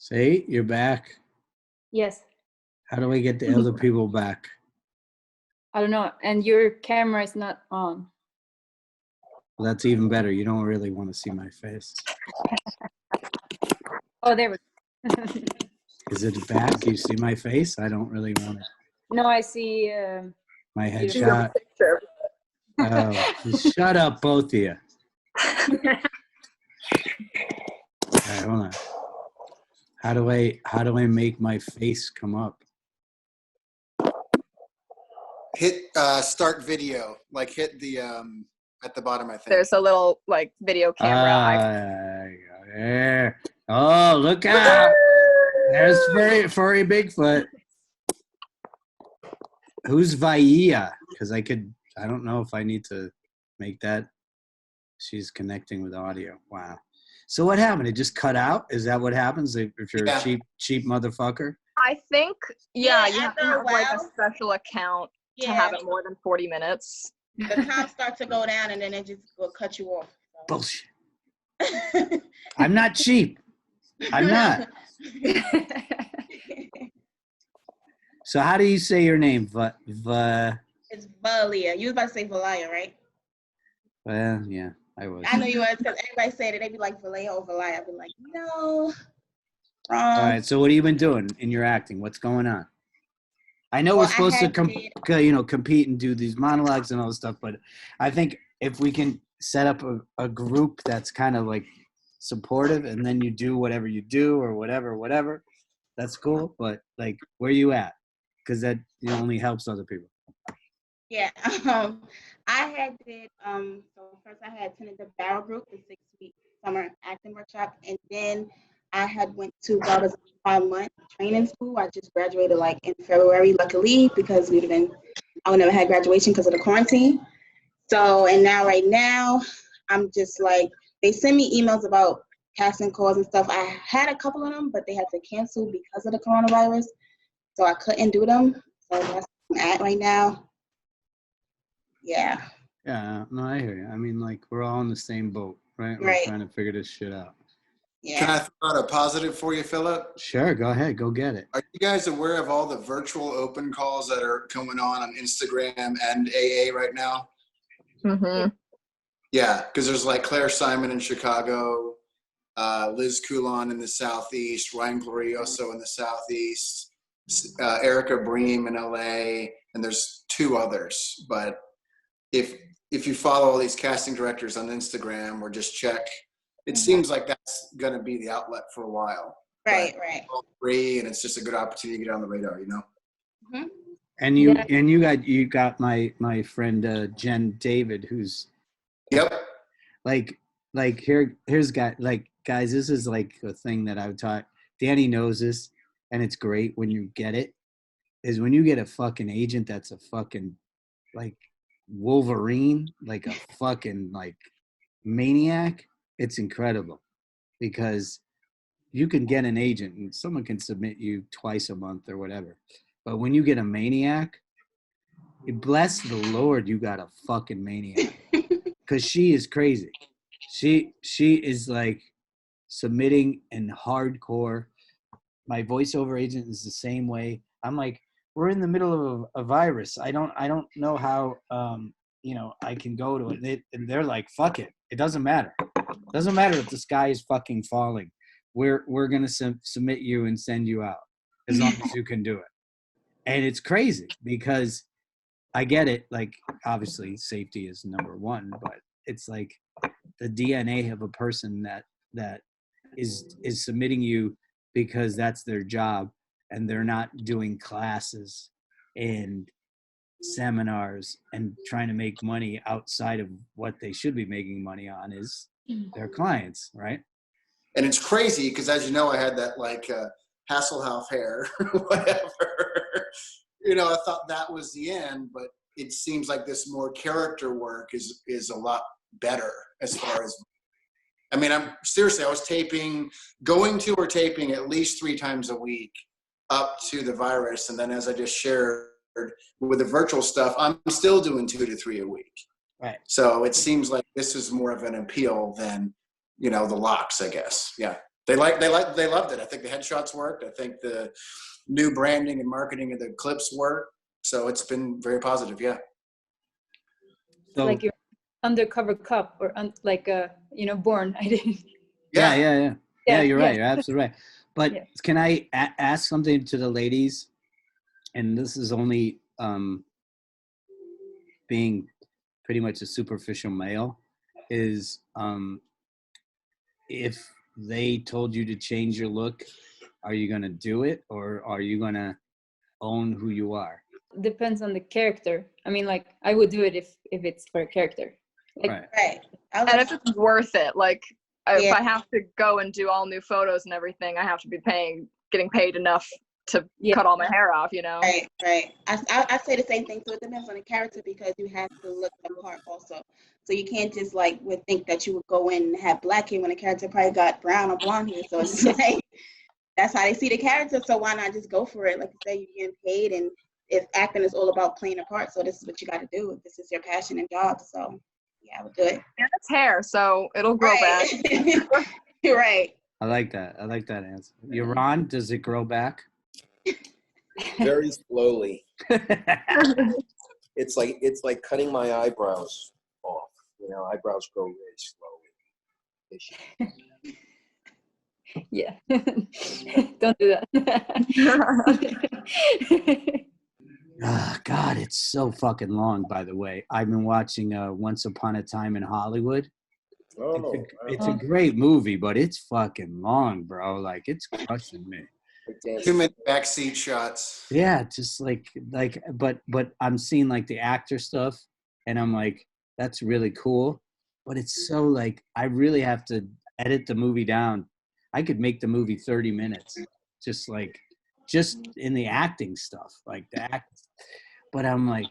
See, you're back. Yes. How do I get the other people back? I don't know. And your camera is not on. Well, that's even better. You don't really want to see my face. Oh, there we go. Is it back? Do you see my face? I don't really want it. No, I see My your headshot. Oh, shut up, both of you. All right, hold on. How do I make my face come up? Hit start video. Like hit the at the bottom, I think. There's a little like video camera icon. There. Oh, look out! There's furry Bigfoot. Who's Vaia? Because I don't know if I need to make that. She's connecting with audio. Wow. So what happened? It just cut out? Is that what happens if you're a cheap motherfucker? I think, yeah, you have to after a have like a while, special account to have it more than 40 minutes. the time starts to go down and then it just will cut you off. Bullshit. I'm not cheap. I'm not. So how do you say your name? It's Valia. You was about to say Valia, right? Well, yeah, I was. I know you was because everybody said it. They'd be like Valia or Valia. I'd be like, no, wrong. All right. So what have you been doing in your acting? What's going on? I know we're supposed to compete and do these monologues and all this stuff, but I think if we can set up a group that's kind of like supportive, and then you do whatever you do or whatever, that's cool. But like, where you at? Because that only helps other people. Yeah. I had did so first I had attended the Barrel Group, the 6-week summer acting workshop, and then I had went to Barbara's 5-month training school. I just graduated like in February, luckily, because I would never had graduation because of the quarantine. So, and right now, I'm just like, they send me emails about casting calls and stuff. I had a couple of them, but they had to cancel because of the coronavirus. So I couldn't do them. So that's where I'm at right now. Yeah. Yeah, no, I hear you. I mean, like, we're all in the same boat, right? We're Right. trying to figure this shit out. Yeah. Can I throw out a positive for you, Philip? Sure, go ahead. Go get it. Are you guys aware of all the virtual open calls that are going on Instagram and AA right now? Mm-hmm. Yeah, because there's like Claire Simon in Chicago, Liz Coulon in the Southeast, Ryan Glorioso in the Southeast, Erica Bream in LA, and there's 2 others. But if you follow all these casting directors on Instagram or just check, it seems like that's going to be the outlet for a while. Right, but right. It's all free, and it's just a good opportunity to get on the radar, Mm-hmm. And you got my friend Jen David, who's like here's guys, this is like a thing that I've taught. Danny knows this, and it's great when you get it, is when you get a fucking agent that's a fucking like Wolverine, like a fucking like maniac. It's incredible because you can get an agent and someone can submit you twice a month or whatever. But when you get a maniac, bless the Lord, you got a fucking maniac. Because she is crazy. She is like submitting and hardcore. My voiceover agent is the same way. I'm like, we're in the middle of a virus. I don't know how I can go to it. And they're like, fuck it. It doesn't matter. It doesn't matter if the sky is fucking falling. We're gonna submit you and send you out as long as you can do it. And it's crazy because I get it. Like, obviously, safety is number one, but it's like the DNA of a person that is submitting you because that's their job, and they're not doing classes and seminars and trying to make money outside of what they should be making money on is their clients, right? And it's crazy because, as you know, I had that like Hasselhoff hair, whatever. I thought that was the end, but it seems like this more character work is a lot better as far as. I mean, I was going to or taping at least 3 times a week up to the virus, and then as I just shared with the virtual stuff, I'm still doing 2 to 3 a week. Right. So it seems like this is more of an appeal than the locks, I guess. Yeah. They loved it. I think the headshots worked. I think the new branding and marketing of the clips worked. So it's been very positive. Yeah. So, like your undercover cop or born. I didn't. Yeah, you're right. You're absolutely right. But can I ask something to the ladies? And this is only being pretty much a superficial male, is if they told you to change your look, are you going to do it, or are you going to own who you are? Depends on the character. I mean, like, I would do it if it's for a character. Like, right. And if it's worth it, like, if I have to go and do all new photos and everything, I have to be getting paid enough to cut all my hair off, you know? Right. I say the same thing. So it depends on the character, because you have to look the part also. So you can't just would think that you would go in and have black hair when the character probably got brown or blonde hair. So it's like, that's how they see the character. So why not just go for it? Like you say, you're getting paid, and if acting is all about playing a part, so this is what you got to do. This is your passion and job. So yeah, I would do it. And it's hair, so it'll grow back. You're right. I like that. I like that answer. Yaron, does it grow back? Very slowly. It's like cutting my eyebrows off. You know, eyebrows grow really slowly. Yeah. Don't do that. Oh, God, it's so fucking long, by the way. I've been watching Once Upon a Time in Hollywood. Oh, it's a great movie, but it's fucking long, bro. Like, it's crushing me. Too many backseat shots. Yeah, just but I'm seeing like the actor stuff, and I'm like, that's really cool. But it's so like, I really have to edit the movie down. I could make the movie 30 minutes, just in the acting stuff, like the act. But I'm like,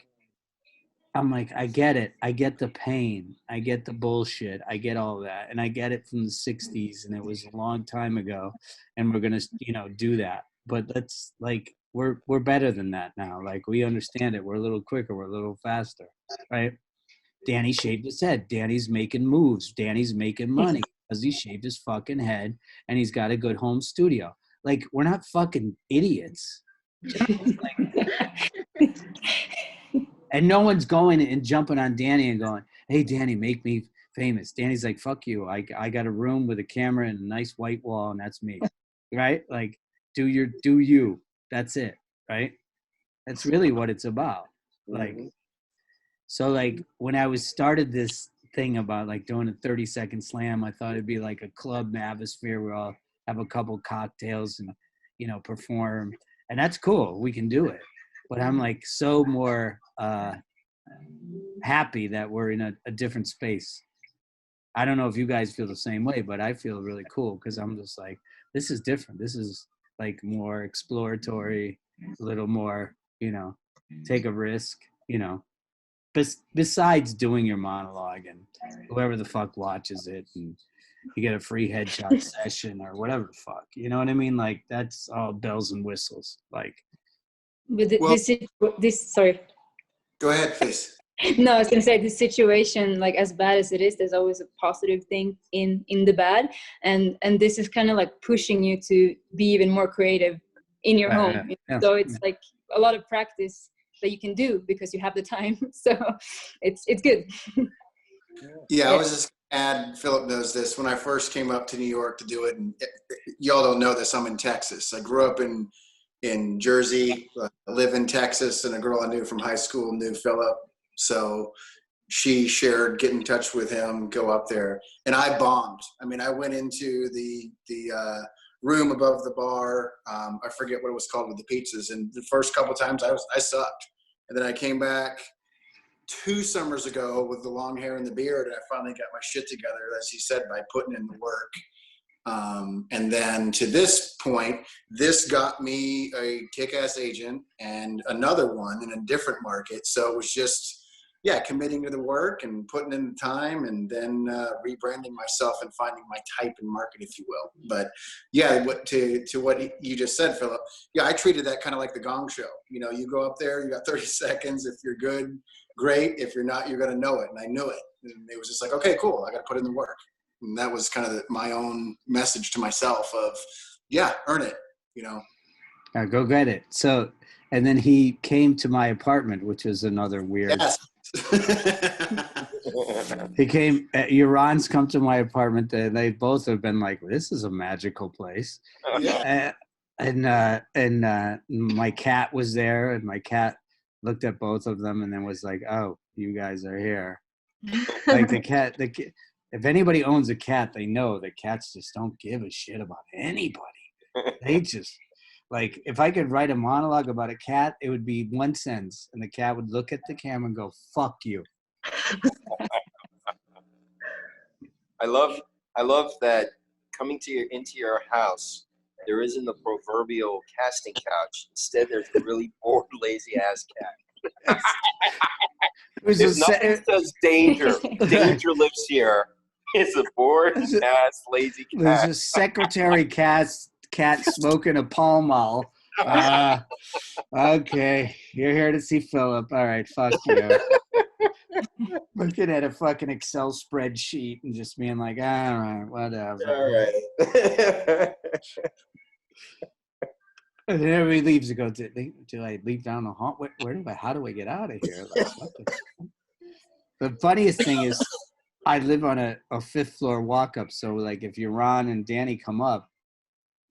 I get it. I get the pain. I get the bullshit. I get all that. And I get it from the 60s, and it was a long time ago, and we're going to, do that. But that's like, we're better than that now. Like, we understand it. We're a little quicker. We're a little faster, right? Danny shaved his head. Danny's making moves. Danny's making money because he shaved his fucking head, and he's got a good home studio. Like, we're not fucking idiots. And no one's going and jumping on Danny and going, hey, Danny, make me famous. Danny's like, fuck you. I got a room with a camera and a nice white wall, and that's me, right? Like, do you. That's it, right? That's really what it's about. Like, so like when I started this thing about like doing a 30-second slam, I thought it'd be like a club atmosphere where I'll have a couple cocktails and, perform. And that's cool. We can do it. But I'm like so more happy that we're in a different space. I don't know if you guys feel the same way, but I feel really cool because I'm just like, this is different. This is like more exploratory, a little more, take a risk, besides doing your monologue and whoever the fuck watches it and you get a free headshot session or whatever the fuck, you know what I mean? Like, that's all bells and whistles. Like, but sorry. Go ahead, please. No, I was gonna say, this situation, like, as bad as it is, there's always a positive thing in the bad, and this is kind of like pushing you to be even more creative in your home. Yeah. So it's like a lot of practice that you can do because you have the time. So it's good. Yeah, I was just gonna add, Philip knows this. When I first came up to New York to do it, and y'all don't know this, I'm in Texas. I grew up in Jersey, live in Texas, and a girl I knew from high school knew Philip. So she shared, get in touch with him, go up there. And I bombed. I mean, I went into the room above the bar. I forget what it was called with the pizzas. And the first couple of times I sucked. And then I came back 2 summers ago with the long hair and the beard. And I finally got my shit together, as he said, by putting in the work. And then to this point, this got me a kick-ass agent and another one in a different market. So it was just, committing to the work and putting in the time, and then rebranding myself and finding my type and market, if you will. But to what you just said, Philip, I treated that kind of like the Gong Show. You go up there, you got 30 seconds. If you're good, great. If you're not, you're going to know it. And I knew it. And it was just like, okay, cool. I got to put in the work. And that was kind of my own message to myself of, yeah, earn it, you know. Go get it. So, and then he came to my apartment, which is another weird. Yes. He came, Iran's come to my apartment, and they both have been like, this is a magical place. Yeah. And my cat was there, and my cat looked at both of them and then was like, oh, you guys are here. Like the cat, if anybody owns a cat, they know that cats just don't give a shit about anybody. They just, like, if I could write a monologue about a cat, it would be one sentence, and the cat would look at the camera and go, fuck you. I love that coming into your house, there isn't the proverbial casting couch. Instead, there's a really bored, lazy ass cat. There's nothing that says danger. Danger lives here. It's a bored ass, lazy cat. There's a secretary cat smoking a Pall Mall. Okay, you're here to see Philip. All right, fuck you. Looking at a fucking Excel spreadsheet and just being like, all right, whatever. All right. And then everybody leaves and goes, do I leave down the hall? How do I get out of here? Like, the funniest thing is I live on a 5th floor walk up. So like if Ron and Danny come up,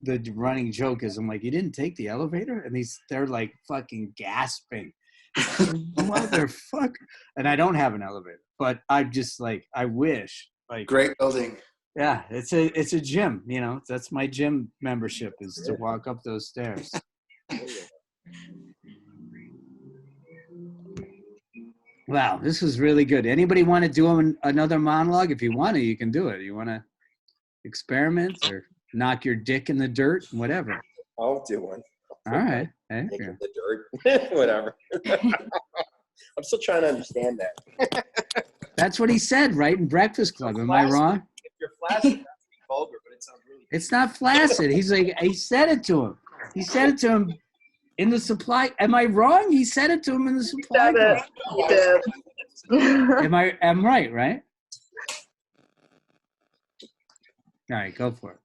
the running joke is I'm like, you didn't take the elevator? And they're like fucking gasping. Motherfucker. And I don't have an elevator, but I'm just like, I wish. Like, great building. Yeah, it's a gym, you know. That's my gym membership, is to walk up those stairs. Wow, this was really good. Anybody want to do another monologue? If you want to, you can do it. You want to experiment or knock your dick in the dirt, whatever. I'll do one. All right. Dick in the dirt, whatever. I'm still trying to understand that. That's what he said, right, in Breakfast Club. Am I wrong? If you're flaccid, that's vulgar, but it sounds really good. It's not flaccid. He's like, he said it to him. He said it to him in the supply. Am I wrong? He said it to him in the supply club. He did. I'm right? All right, go for it.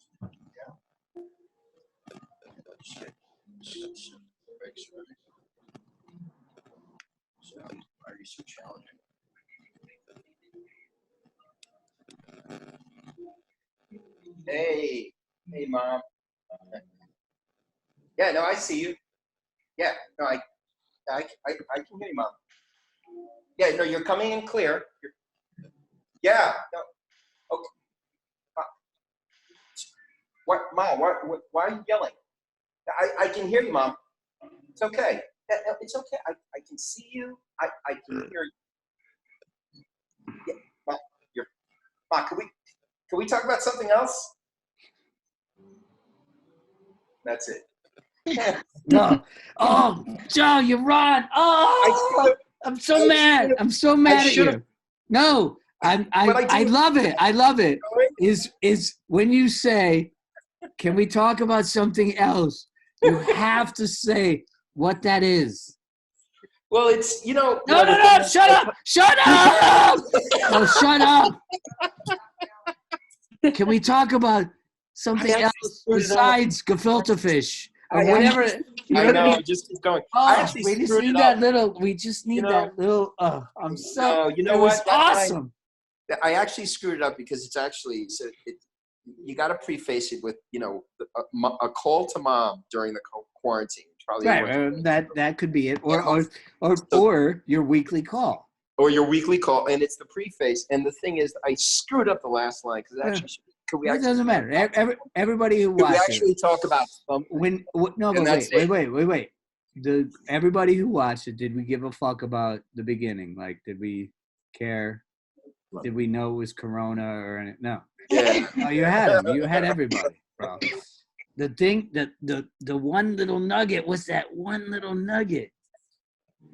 Why are you so challenging? Hey, Mom. Yeah, no, I see you. Yeah, no, I can hear you, Mom. Yeah, no, you're coming in clear. Yeah, no, okay. What, Mom? Why are you yelling? I can hear you, Mom. It's okay. It's okay. I can see you. I can hear you. Yeah, Mom, can we talk about something else? That's it. No. Oh, Joe, you're right. Oh, I'm so mad. I'm so mad at you. No, I love it. I love it. Is when you say, can we talk about something else? You have to say what that is. Well, it's, you know. No, shut up. Shut up. No, shut up. Can we talk about something else besides gefilte fish or whatever? I know. Just keep going. Oh, we just need that little. We just need that little. I'm so. No, you know it was awesome. I actually screwed it up because it's actually you got to preface it with, you know, a call to Mom during the quarantine. Probably right. That could be it, or your weekly call. Or your weekly call, and it's the preface. And the thing is, I screwed up the last line because actually, it doesn't matter. Everybody who watches. We actually talk about something. Wait. Everybody who watched it, did we give a fuck about the beginning? Like, did we care? Did we know it was Corona or no? Yeah. Oh, you had them. You had everybody, bro. The thing, the one little nugget was that one little nugget.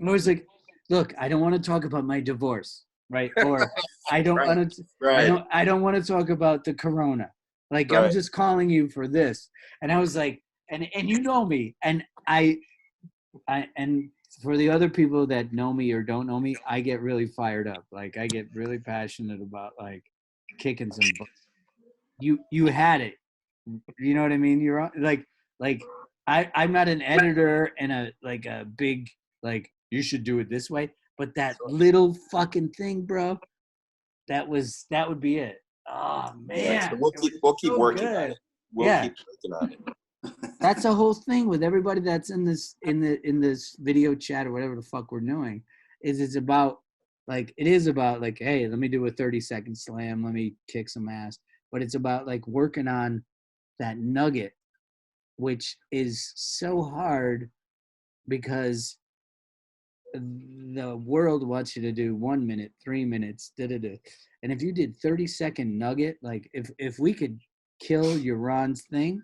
It was like, look, I don't want to talk about my divorce, right? Or I don't want to. Right. I don't want to talk about the Corona. Like, right. I'm just calling you for this. And I was like, and you know me, and I and for the other people that know me or don't know me, I get really fired up. Like, I get really passionate about like kicking some butt. you had it. You know what I mean? You're like I'm not an editor and a big like you should do it this way, but that little fucking thing, bro, that would be it. Oh man, so we'll keep working on it. We'll keep working on it. That's the whole thing with everybody that's in this video chat or whatever the fuck we're doing. It's about like it is about like, hey, let me do a 30-second slam, let me kick some ass. But it's about like working on that nugget, which is so hard because the world wants you to do 1 minute, 3 minutes, and if you did 30-second nugget, like if we could kill your Ron's thing,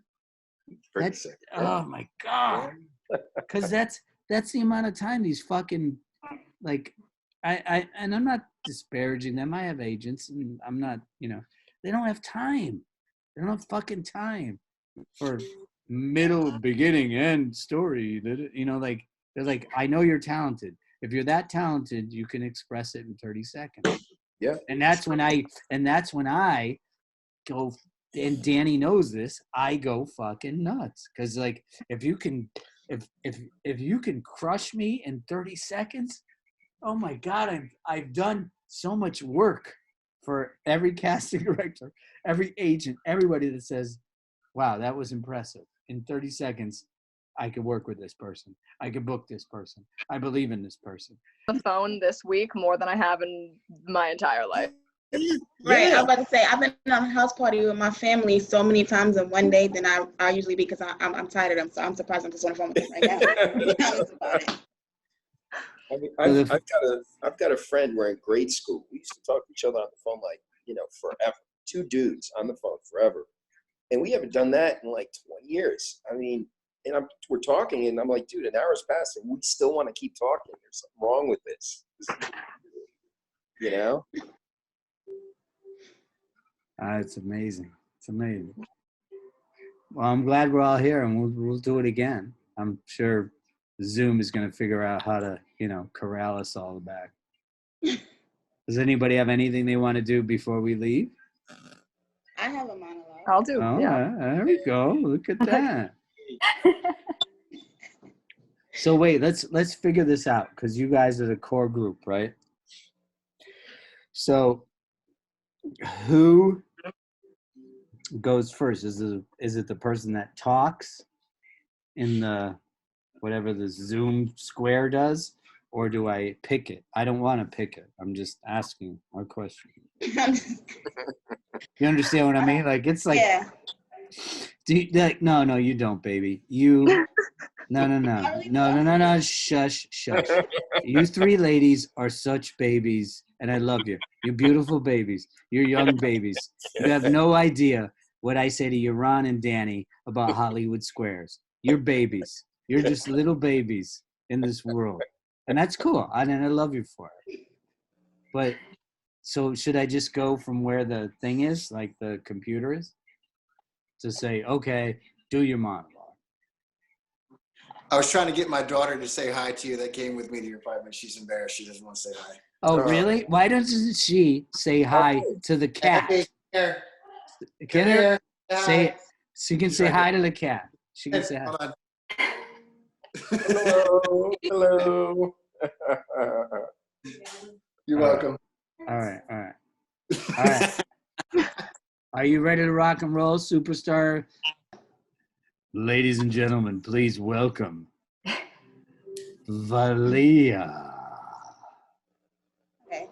that's oh my god, because that's the amount of time these fucking like I and I'm not disparaging them. I have agents, and I'm not, they don't have time. They don't have fucking time for middle, beginning, end story. Like they're like, I know you're talented. If you're that talented, you can express it in 30 seconds. Yeah. And that's when I go, and Danny knows this, I go fucking nuts. Cause like if you can crush me in 30 seconds, oh my God, I've done so much work for every casting director, every agent, everybody that says, wow, that was impressive. In 30 seconds, I could work with this person. I could book this person. I believe in this person. The phone this week more than I have in my entire life. Right. Yeah. I was about to say, I've been on a house party with my family so many times in one day than I usually be, because I'm tired of them. So I'm surprised I'm just on the phone with them right now. I mean, I've got a friend. We're in grade school. We used to talk to each other on the phone like, forever. Two dudes on the phone forever. And we haven't done that in like 20 years. I mean, and we're talking, and I'm like, dude, an hour's passed, and we still want to keep talking. There's something wrong with this. It's amazing. It's amazing. Well, I'm glad we're all here, and we'll do it again. I'm sure Zoom is going to figure out how to, corral us all back. Does anybody have anything they want to do before we leave? I have a monologue. I'll do. Oh, yeah. There we go. Look at that. So wait, let's figure this out, because you guys are the core group, right? So who goes first? Is it the person that talks in the whatever the Zoom square does, or do I pick it? I don't want to pick it. I'm just asking a question. You understand what I mean? Like it's like, yeah. No, you don't, baby. You. No. Shush. You three ladies are such babies, and I love you. You're beautiful babies. You're young babies. You have no idea what I say to you, Ron and Danny, about Hollywood Squares. You're babies. You're just little babies in this world. And that's cool. And I love you for it. But, so should I just go from where the thing is, like the computer is, to say, okay, do your monologue? I was trying to get my daughter to say hi to you that came with me to your apartment. She's embarrassed. She doesn't want to say hi. Oh, really? Why doesn't she say hi to the cat? Hey, here. Get her. Say it. She can say hi to the cat. She can say hi. Hold on. Hello. You're welcome. All right. Are you ready to rock and roll, superstar? Ladies and gentlemen, please welcome Valia. Okay.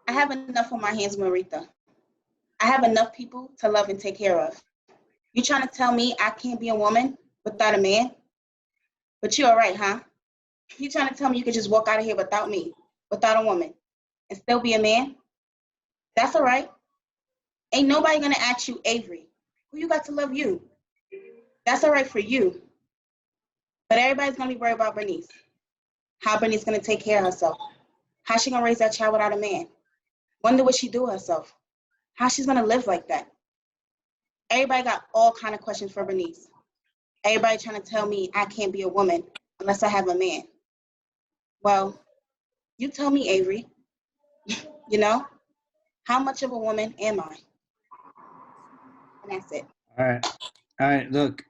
I have enough on my hands, Marita. I have enough people to love and take care of. You trying to tell me I can't be a woman without a man? But you're all right, huh? You trying to tell me you could just walk out of here without me, without a woman, and still be a man? That's all right. Ain't nobody gonna ask you, Avery, who you got to love you? That's all right for you. But everybody's gonna be worried about Bernice. How Bernice gonna take care of herself. How she gonna raise that child without a man? Wonder what she do with herself. How she's gonna live like that. Everybody got all kind of questions for Bernice. Everybody trying to tell me I can't be a woman unless I have a man. Well, you tell me, Avery. how much of a woman am I? And that's it. All right. Look,